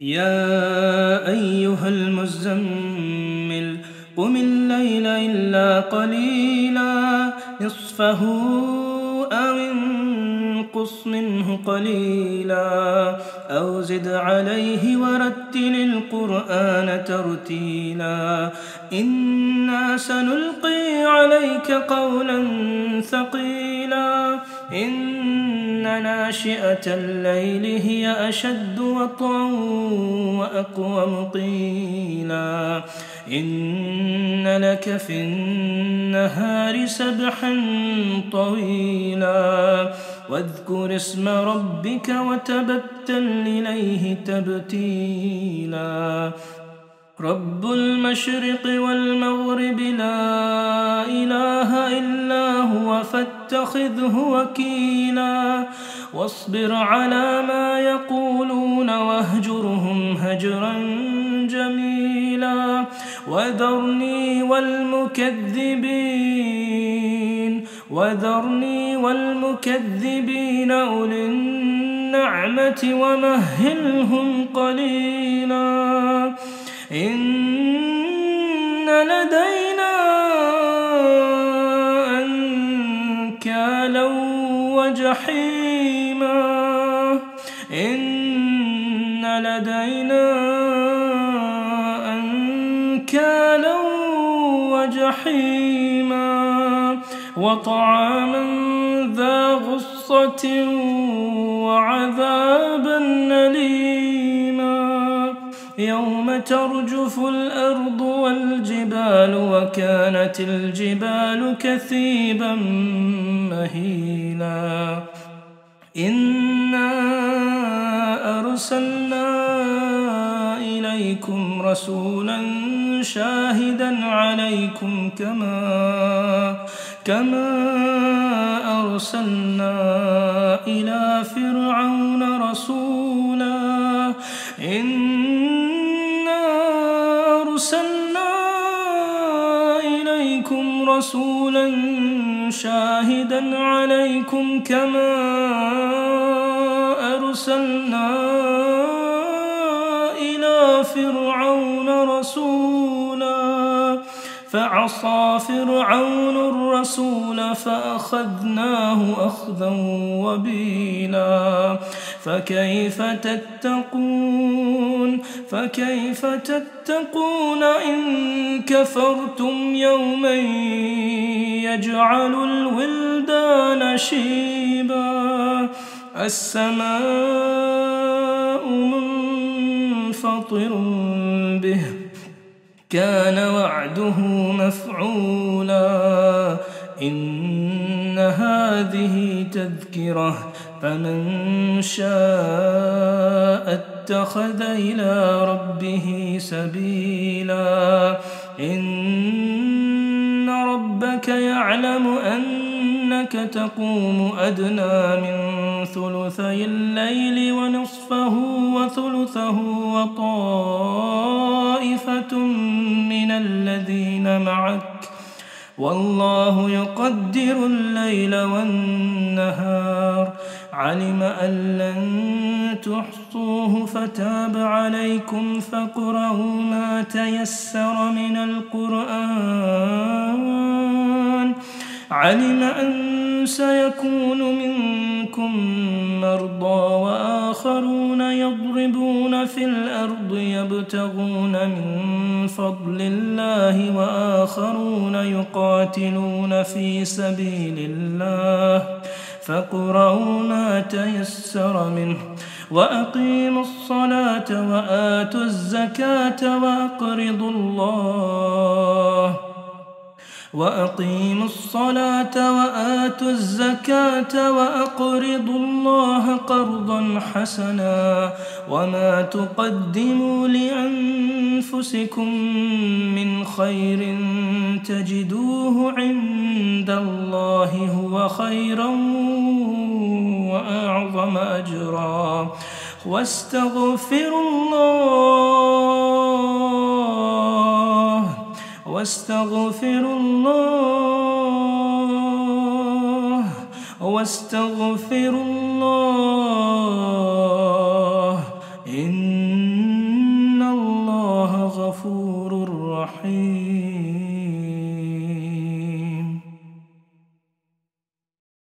يا أيها المزمل قم الليل إلا قليلا نصفه أو انقص منه قليلا أو زد عليه ورتل القرآن ترتيلا إنا سنلقي عليك قولا ثقيلا إن ناشئة الليل هي أشد وطئا وأقوم قيلا إن لك في النهار سبحا طويلا واذكر اسم ربك وتبتل إليه تبتيلا رب المشرق والمغرب لا إله إلا هو فاتخذه وكيلا واصبر على ما يقولون واهجرهم هجرا جميلا وذرني والمكذبين أولي النعمة ومهلهم قليلا إن لدينا أنكالا وجحيما إن لدينا أنكالا وجحيما وطعاما ذا غصة وعذابا أليما يوم ترجف الأرض والجبال وكانت الجبال كثيبا مهيلا إنا أرسلنا إليكم رسولا شاهدا عليكم كما أرسلنا إلى فرعون رسولا إنا أرسلنا إليكم رسولا شاهدا عليكم كما أرسلنا إلى فرعون رسولا فعصى فرعون الرسول فأخذناه أخذا وبيلا فكيف تتقون إن كفرتم يوما يجعل الولدان شيبا السماء منفطر به كان وعده مفعولا إن هذه تذكرة فمن شاء اتخذ إلى ربه سبيلا إن ربك يعلم أنك تقوم أدنى من ثلثي الليل ونصفه وثلثه وطائفة من الذين معك والله يقدر الليل والنهار علم أن لن تحصوه فتاب عليكم فاقرؤوا ما تيسر من القرآن علم أن سيكون منكم مرضى وآخرون يضربون في الأرض يبتغون من فضل الله وآخرون يقاتلون في سبيل الله فاقرؤوا ما تيسر منه وأقيموا الصلاة وآتوا الزكاة وأقرضوا الله قرضا حسنا وما تقدموا لأنفسكم من خير تجدوه عند الله هو خيرا وأعظم أجرا واستغفروا الله إن الرحيم.